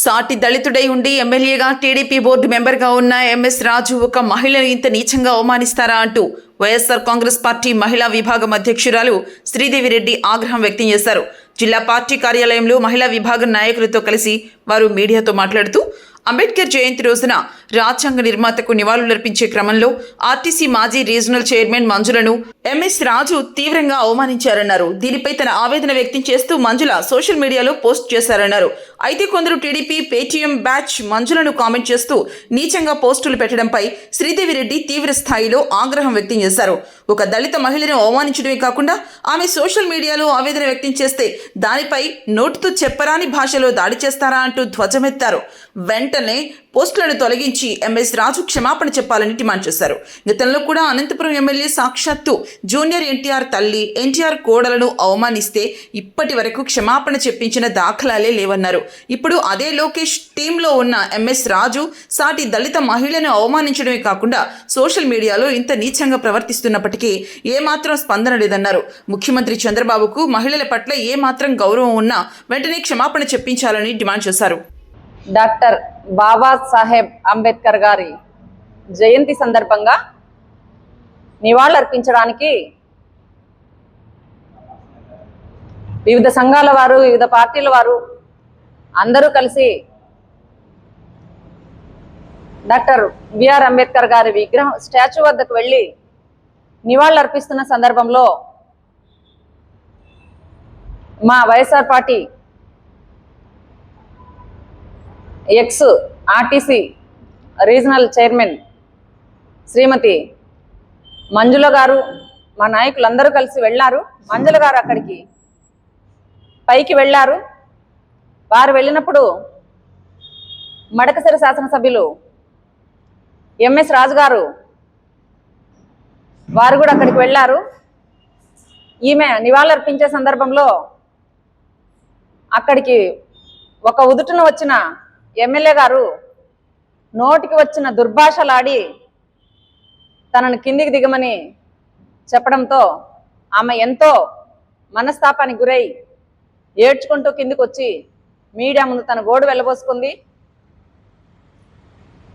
సాటి దళితుడై ఉండి ఎమ్మెల్యేగా టీడీపీ బోర్డు మెంబర్గా ఉన్న ఎంఎస్ రాజు ఒక మహిళను ఇంత నీచంగా అవమానిస్తారా అంటూ వైఎస్ఆర్ కాంగ్రెస్ పార్టీ మహిళా విభాగం అధ్యక్షురాలు శ్రీదేవిరెడ్డి ఆగ్రహం వ్యక్తం చేశారు. జిల్లా పార్టీ కార్యాలయంలో మహిళా విభాగం నాయకులతో కలిసి వారు మీడియాతో మాట్లాడుతూ అంబేద్కర్ జయంతి రోజున రాజ్యాంగ నిర్మాతకు నివాళులర్పించే క్రమంలో ఆర్టీసీ మాజీ రీజనల్ చైర్మన్ మంజులను ఎంఎస్ రాజు తీవ్రంగా అవమానించారన్నారు. దీనిపై తన ఆవేదన వ్యక్తం చేస్తూ మంజుల సోషల్ మీడియాలో పోస్ట్ చేశారన్నారు. అయితే కొందరు టీడీపీ పేటీఎం బ్యాచ్ మంజులను కామెంట్ చేస్తూ నీచంగా పోస్టులు పెట్టడంపై శ్రీదేవిరెడ్డి తీవ్ర స్థాయిలో ఆగ్రహం వ్యక్తం చేశారు. ఒక దళిత మహిళను అవమానించడమే కాకుండా ఆమె సోషల్ మీడియాలో ఆవేదన వ్యక్తం చేస్తే దానిపై నోటితో చెప్పరాని భాషలో దాడి చేస్తారా అంటూ ధ్వజమెత్తారు. వెంటనే పోస్టులను తొలగించి ఎంఎస్ రాజు క్షమాపణ చెప్పాలని డిమాండ్ చేశారు. గతంలో కూడా అనంతపురం ఎమ్మెల్యే సాక్షాత్తు జూనియర్ ఎన్టీఆర్ తల్లి ఎన్టీఆర్ కోడలను అవమానిస్తే ఇప్పటి వరకు క్షమాపణ చెప్పించిన దాఖలాలే లేవన్నారు. ఇప్పుడు అదే లోకేష్ టీంలో ఉన్న ఎంఎస్ రాజు సాటి దళిత మహిళను అవమానించడమే కాకుండా సోషల్ మీడియాలో ఇంత నీచంగా ప్రవర్తిస్తున్నప్పటికీ ఏమాత్రం స్పందన లేదన్నారు. ముఖ్యమంత్రి చంద్రబాబుకు మహిళల పట్ల ఏమాత్రం గౌరవం ఉన్నా వెంటనే క్షమాపణ చెప్పించాలని డిమాండ్ చేశారు. డాక్టర్ బాబాసాహెబ్ అంబేద్కర్ గారి జయంతి సందర్భంగా నివాళులర్పించడానికి వివిధ సంఘాల వారు, వివిధ పార్టీల వారు అందరూ కలిసి డాక్టర్ బిఆర్ అంబేద్కర్ గారి విగ్రహం స్టాచ్యూ వద్దకు వెళ్ళి నివాళులర్పిస్తున్న సందర్భంలో మా YSR party ex RTC regional chairman Shrimati Manjula garu, మా నాయకులందరూ కలిసి వెళ్ళారు. మంజుల గారు అక్కడికి పైకి వెళ్ళారు. వారు వెళ్ళినప్పుడు మడకసిర శాసనసభ్యులు ఎంఎస్ రాజు గారు వారు కూడా అక్కడికి వెళ్ళారు. ఈమె నివాళులర్పించే సందర్భంలో అక్కడికి ఒక ఉదుటున వచ్చిన ఎమ్మెల్యే గారు నోటికి వచ్చిన దుర్భాషలాడి తనను కిందికి దిగమని చెప్పడంతో ఆమె ఎంతో మనస్తాపానికి గురై ఏడ్చుకుంటూ కిందికి వచ్చి మీడియా ముందు తన గోడు వెళ్ళబోసుకుంది.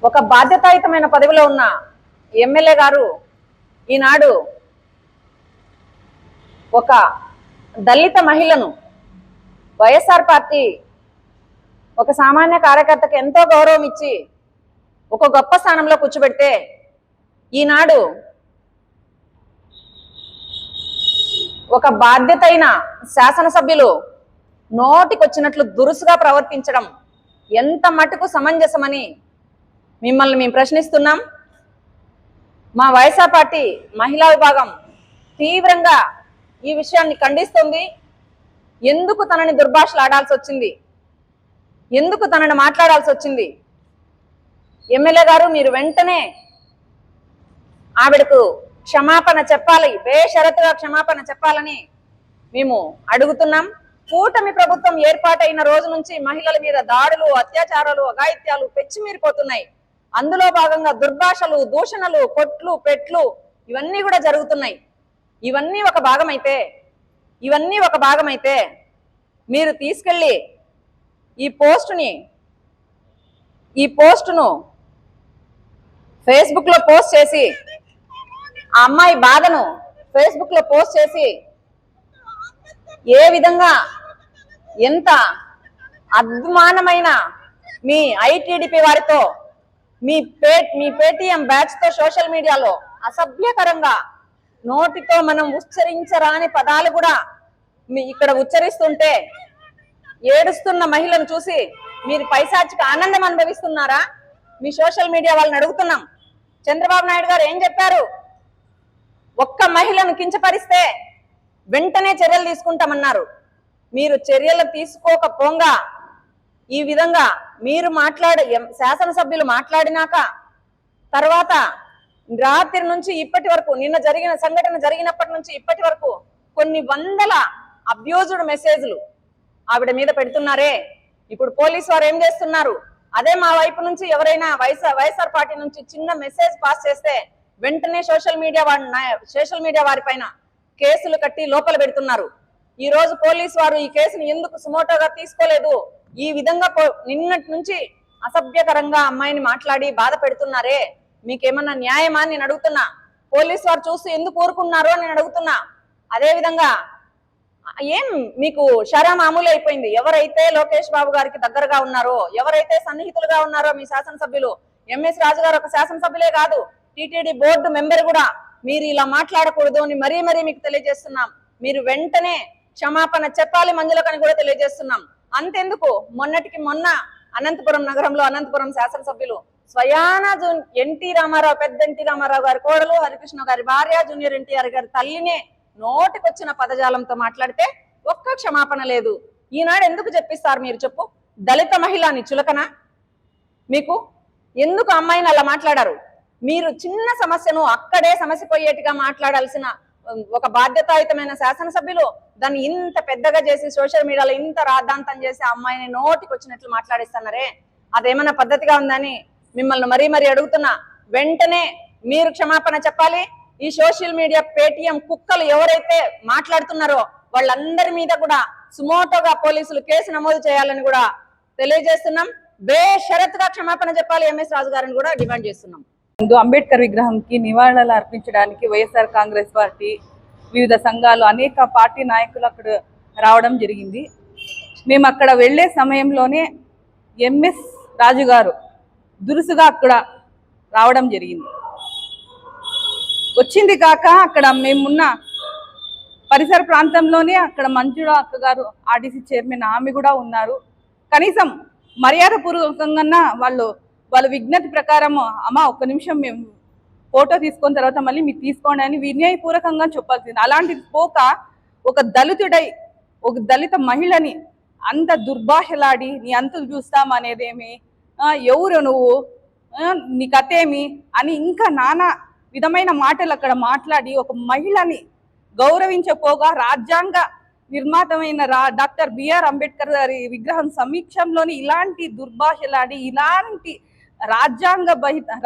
ఒక బాధ్యతాయుతమైన పదవిలో ఉన్న ఎమ్మెల్యే గారు ఈనాడు ఒక దళిత మహిళను వైఎస్ఆర్ పార్టీ ఒక సామాన్య కార్యకర్తకు ఎంతో గౌరవం ఇచ్చి ఒక గొప్ప స్థానంలో కూర్చోబెడితే ఈనాడు ఒక బాధ్యతైన శాసనసభ్యులు నోటికొచ్చినట్లు దురుసుగా ప్రవర్తించడం ఎంత మటుకు సమంజసమని మిమ్మల్ని మేము ప్రశ్నిస్తున్నాం. మా వైఎస్ఆర్ పార్టీ మహిళా విభాగం తీవ్రంగా ఈ విషయాన్ని ఖండిస్తుంది. ఎందుకు తనని దుర్భాషలు ఆడాల్సి వచ్చింది, ఎందుకు తనని మాట్లాడాల్సి వచ్చింది? ఎమ్మెల్యే గారు మీరు వెంటనే ఆవిడకు క్షమాపణ చెప్పాలి, బేషరతుగా క్షమాపణ చెప్పాలని మేము అడుగుతున్నాం. కూటమి ప్రభుత్వం ఏర్పాటైన రోజు నుంచి మహిళల మీద దాడులు, అత్యాచారాలు, అఘాయిత్యాలు పెచ్చిమీరిపోతున్నాయి. అందులో భాగంగా దుర్భాషలు, దూషణలు, కొట్లు, పెట్లు ఇవన్నీ కూడా జరుగుతున్నాయి. ఇవన్నీ ఒక భాగమైతే మీరు తీసుకెళ్ళి ఈ పోస్టును ఫేస్బుక్ లో పోస్ట్ చేసి ఆ అమ్మాయి బాధను ఫేస్బుక్ లో పోస్ట్ చేసి ఏ విధంగా ఎంత అద్మానమైన మీ ఐటీడీపీ వారితో మీ పేటీఎం బ్యాచ్ తో సోషల్ మీడియాలో అసభ్యకరంగా నోటితో మనం ఉచ్చరించరాని పదాలు కూడా ఇక్కడ ఉచ్చరిస్తుంటే ఏడుస్తున్న మహిళను చూసి మీరు పైశాచిక ఆనందం అనుభవిస్తున్నారా? మీ సోషల్ మీడియా వాళ్ళని అడుగుతున్నాం. చంద్రబాబు నాయుడు గారు ఏం చెప్పారు? ఒక్క మహిళను కించపరిస్తే వెంటనే చర్యలు తీసుకుంటామన్నారు. మీరు చర్యలు తీసుకోకపోగా ఈ విధంగా మీరు శాసనసభ్యులు మాట్లాడినాక తర్వాత రాత్రి నుంచి ఇప్పటి వరకు, నిన్న జరిగిన సంఘటన జరిగినప్పటి నుంచి ఇప్పటి వరకు కొన్ని వందల అబ్యూజ్డ్ మెసేజ్లు ఆవిడ మీద పెడుతున్నారే. ఇప్పుడు పోలీసు వారు ఏం చేస్తున్నారు? అదే మా వైపు నుంచి ఎవరైనా వైఎస్ఆర్ పార్టీ నుంచి చిన్న మెసేజ్ పాస్ చేస్తే వెంటనే సోషల్ మీడియా వారిపైన కేసులు కట్టి లోపల పెడుతున్నారు. ఈ రోజు పోలీసు వారు ఈ కేసును ఎందుకు సుమోటోగా తీసుకోలేదు, ఈ విధంగా నిన్నటి నుంచి అసభ్యకరంగా అమ్మాయిని మాట్లాడి బాధ పెడుతున్నారే, మీకేమన్నా న్యాయమా నేను అడుగుతున్నా. పోలీసు వారు చూసి ఎందుకు ఊరుకున్నారో నేను అడుగుతున్నా. అదే విధంగా ఏం మీకు షరా మామూలు అయిపోయింది. ఎవరైతే లోకేష్ బాబు గారికి దగ్గరగా ఉన్నారో, ఎవరైతే సన్నిహితులుగా ఉన్నారో మీ శాసనసభ్యులు, ఎంఎస్ రాజు గారు ఒక శాసనసభ్యులే కాదు, టిటిడి బోర్డు మెంబర్ కూడా, మీరు ఇలా మాట్లాడకూడదు అని మరీ మీకు తెలియజేస్తున్నాం. మీరు వెంటనే క్షమాపణ చెప్పాలి మంజులకని కూడా తెలియజేస్తున్నాం. అంతెందుకు, మొన్నటికి మొన్న అనంతపురం నగరంలో అనంతపురం శాసనసభ్యులు స్వయాన ఎన్టీ రామారావు, పెద్ద ఎన్టీ రామారావు గారి కోడలు, హరికృష్ణ గారి భార్య, జూనియర్ ఎన్టీఆర్ గారి తల్లినే నోటికొచ్చిన పదజాలంతో మాట్లాడితే ఒక్క క్షమాపణ లేదు. ఈనాడు ఎందుకు చెప్పిస్తారు మీరు చెప్పు? దళిత మహిళని చులకన మీకు? ఎందుకు అమ్మాయిని అలా మాట్లాడారు? మీరు చిన్న సమస్యను అక్కడే సమస్య పోయేట్టుగా మాట్లాడాల్సిన ఒక బాధ్యతాయుతమైన శాసనసభ్యులు దాన్ని ఇంత పెద్దగా చేసి సోషల్ మీడియాలో ఇంత రాద్ధాంతం చేసి అమ్మాయిని నోటికి వచ్చినట్లు మాట్లాడిస్తున్నారే, అదేమన్నా పద్ధతిగా ఉందని మిమ్మల్ని మరీ అడుగుతున్నా. వెంటనే మీరు క్షమాపణ చెప్పాలి. ఈ సోషల్ మీడియా పేటిఎం కుక్కలు ఎవరైతే మాట్లాడుతున్నారో వాళ్ళందరి మీద కూడా సుమోటోగా పోలీసులు కేసు నమోదు చేయాలని కూడా తెలియజేస్తున్నాం. బేషరతుగా క్షమాపణ చెప్పాలి ఎంఎస్ రాజు గారిని కూడా డిమాండ్ చేస్తున్నాం. అంబేద్కర్ విగ్రహంకి నివాళులు అర్పించడానికి వైఎస్ఆర్ కాంగ్రెస్ పార్టీ, వివిధ సంఘాలు, అనేక పార్టీ నాయకులు అక్కడ రావడం జరిగింది. మేము అక్కడ వెళ్లే సమయంలోనే ఎంఎస్ రాజు గారు దురుసుగా అక్కడ రావడం జరిగింది. వచ్చింది కాక అక్కడ మేమున్న పరిసర ప్రాంతంలోనే అక్కడ మంజుల అక్క గారు, ఆర్టీసీ చైర్మన్, ఆమె కూడా ఉన్నారు. కనీసం మర్యాద పూర్వకంగా వాళ్ళ విజ్ఞత ప్రకారం, అమ్మ ఒక్క నిమిషం మేము ఫోటో తీసుకున్న తర్వాత మళ్ళీ మీరు తీసుకోండి అని వినయపూర్వకంగా చెప్పాల్సింది. అలాంటిది పోక ఒక దళితుడై ఒక దళిత మహిళని అంత దుర్భాషలాడి నీ అంతు చూస్తామనేదేమి, ఎవరు నువ్వు, నీ కథేమి అని ఇంకా నానా విధమైన మాటలు అక్కడ మాట్లాడి ఒక మహిళని గౌరవించపోగా రాజ్యాంగ నిర్మాతమైన డాక్టర్ బిఆర్ అంబేద్కర్ గారి విగ్రహం సమీక్షంలోని ఇలాంటి దుర్భాషలాడి ఇలాంటి రాజ్యాంగ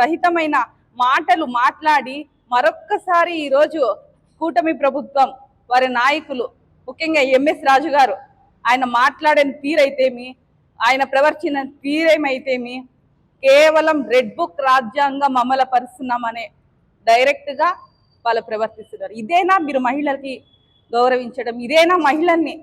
రహితమైన మాటలు మాట్లాడి మరొక్కసారి ఈరోజు కూటమి ప్రభుత్వం వారి నాయకులు, ముఖ్యంగా ఎంఎస్ రాజు గారు, ఆయన మాట్లాడిన తీరైతేమి, ఆయన ప్రవర్తించిన తీరేమైతేమి కేవలం రెడ్ బుక్ రాజ్యాంగం అమలు పరుస్తున్నామనే డైరెక్ట్గా వాళ్ళు ప్రవర్తిస్తున్నారు. ఇదేనా మీరు మహిళలకి గౌరవించడం? ఇదేనా మహిళల్ని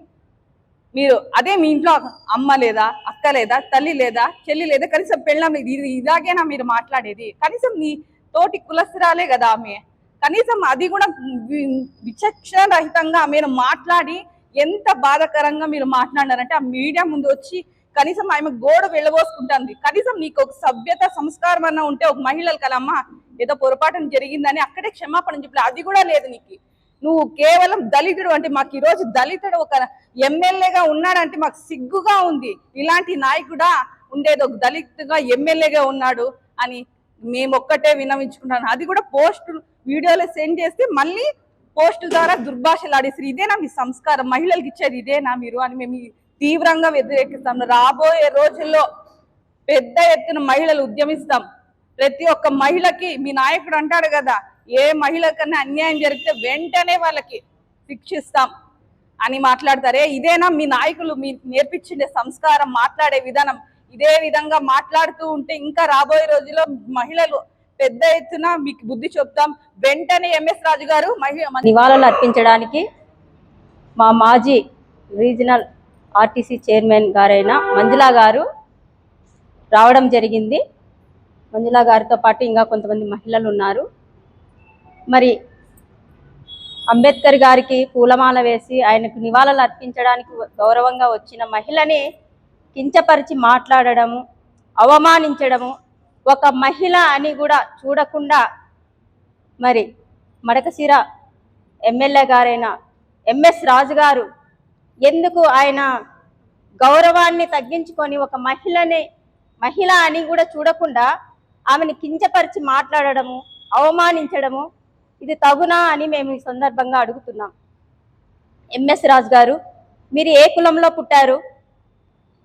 మీరు? అదే మీ ఇంట్లో అమ్మ లేదా, అక్క లేదా, తల్లి లేదా, చెల్లి లేదా, కనీసం పెళ్ళం ఇలాగేనా మీరు మాట్లాడేది? కనీసం నీ తోటి కులస్తురాలే కదా ఆమె, కనీసం అది కూడా విచక్షణ రహితంగా ఆమెను మాట్లాడి ఎంత బాధాకరంగా మీరు మాట్లాడారంటే ఆ మీడియా ముందు వచ్చి కనీసం ఆమె గోడ వెళ్ళబోసుకుంటుంది. కనీసం నీకు ఒక సభ్యత సంస్కారం అన్న ఉంటే ఒక మహిళలు కదమ్మా, ఏదో పొరపాటున జరిగిందని అక్కడే క్షమాపణ చెప్పలే, అది కూడా లేదు నీకు. నువ్వు కేవలం దళితుడు అంటే మాకు ఈరోజు దళితుడు ఒక ఎమ్మెల్యేగా ఉన్నాడంటే మాకు సిగ్గుగా ఉంది. ఇలాంటి నాయకుడా ఉండేది, ఒక దళితుగా ఎమ్మెల్యేగా ఉన్నాడు అని మేము ఒక్కటే విన్నవించుకుంటాను. అది కూడా పోస్టు వీడియోలో సెండ్ చేస్తే మళ్ళీ పోస్టుల ద్వారా దుర్భాషలు ఆడేసి ఇదేనా మీ సంస్కారం? మహిళలకు ఇచ్చేది ఇదేనా మీరు అని మేము తీవ్రంగా వ్యతిరేకిస్తాం. రాబోయే రోజుల్లో పెద్ద ఎత్తున మహిళలు ఉద్యమిస్తాం. ప్రతి ఒక్క మహిళకి మీ నాయకుడు అంటాడు కదా, ఏ మహిళ కన్నా అన్యాయం జరిగితే వెంటనే వాళ్ళకి శిక్షిస్తాం అని మాట్లాడతారే, ఇదేనా మీ నాయకులు మీ నేర్పించే సంస్కారం, మాట్లాడే విధానం? ఇదే విధంగా మాట్లాడుతూ ఉంటే ఇంకా రాబోయే రోజుల్లో మహిళలు పెద్ద ఎత్తున మీకు బుద్ధి చెప్తాం. వెంటనే ఎంఎస్ రాజు గారు నివాళులు అర్పించడానికి మా మాజీ రీజనల్ ఆర్టీసీ చైర్మన్ గారైన మంజుల గారు రావడం జరిగింది. మంజుల గారితో పాటు ఇంకా కొంతమంది మహిళలు ఉన్నారు. మరి అంబేద్కర్ గారికి పూలమాల వేసి ఆయనకు నివాళులు అర్పించడానికి గౌరవంగా వచ్చిన మహిళని కించపరిచి మాట్లాడడము, అవమానించడము, ఒక మహిళ అని కూడా చూడకుండా మరి మడకశిర ఎమ్మెల్యే గారైన ఎంఎస్ రాజు గారు ఎందుకు ఆయన గౌరవాన్ని తగ్గించుకొని ఒక మహిళ అని కూడా చూడకుండా ఆమెను కించపరిచి మాట్లాడడము, అవమానించడము ఇది తగునా అని మేము ఈ సందర్భంగా అడుగుతున్నాం. ఎంఎస్ రాజు గారు, మీరు ఏ కులంలో పుట్టారు?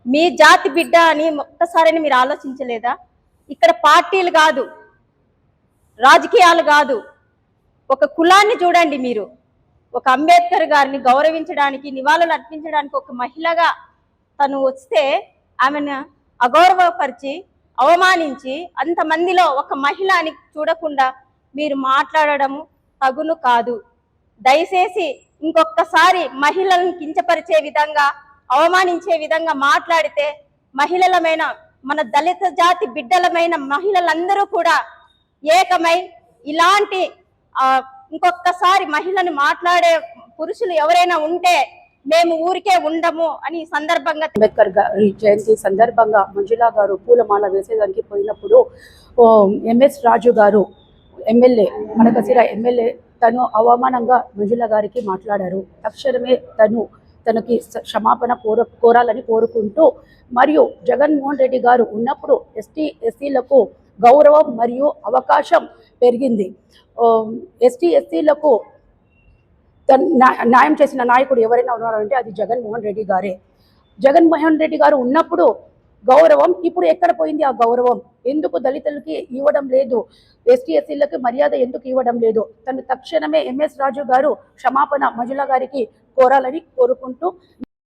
మీ జాతి బిడ్డ అని ఒక్కసారిని మీరు ఆలోచించలేదా? ఇక్కడ పార్టీలు కాదు, రాజకీయాలు కాదు, ఒక కులాన్ని చూడండి. మీరు ఒక అంబేద్కర్ గారిని గౌరవించడానికి, నివాళులు అర్పించడానికి ఒక మహిళగా తను వస్తే ఆమెను అగౌరవపరిచి అవమానించి అంతమందిలో ఒక మహిళ అని చూడకుండా మీరు మాట్లాడడము తగును కాదు. దయచేసి ఇంకొకసారి మహిళలను కించపరిచే విధంగా అవమానించే విధంగా మాట్లాడితే మహిళలమైన మన దళిత జాతి బిడ్డలమైన మహిళలందరూ కూడా ఏకమై ఇలాంటి ఇంకొకసారి మహిళను మాట్లాడే పురుషులు ఎవరైనా ఉంటే మేము ఊరికే ఉండము అని సందర్భంగా అంబేద్కర్ గారి జయంతి సందర్భంగా మంజులా గారు పూలమాల వేసేదానికి పోయినప్పుడు ఎంఎస్ రాజు గారు ఎమ్మెల్యే మడకశిర ఎమ్మెల్యే తను అవమానంగా మంజులా గారికి మాట్లాడారు. తక్షణమే తనకి క్షమాపణ కోరాలని కోరుకుంటూ, మరియు జగన్మోహన్ రెడ్డి గారు ఉన్నప్పుడు ఎస్టీలకు గౌరవం మరియు అవకాశం పెరిగింది. ఎస్టీలకు న్యాయం చేసిన నాయకుడు ఎవరైనా ఉన్నారంటే అది జగన్మోహన్ రెడ్డి గారే. జగన్మోహన్ రెడ్డి గారు ఉన్నప్పుడు గౌరవం ఇప్పుడు ఎక్కడ పోయింది? ఆ గౌరవం ఎందుకు దళితులకి ఇవ్వడం లేదు? ఎస్టీలకు మర్యాద ఎందుకు ఇవ్వడం లేదు? తను తక్షణమే ఎంఎస్ రాజు గారు క్షమాపణ మంజులా గారికి కోరాలని కోరుకుంటూ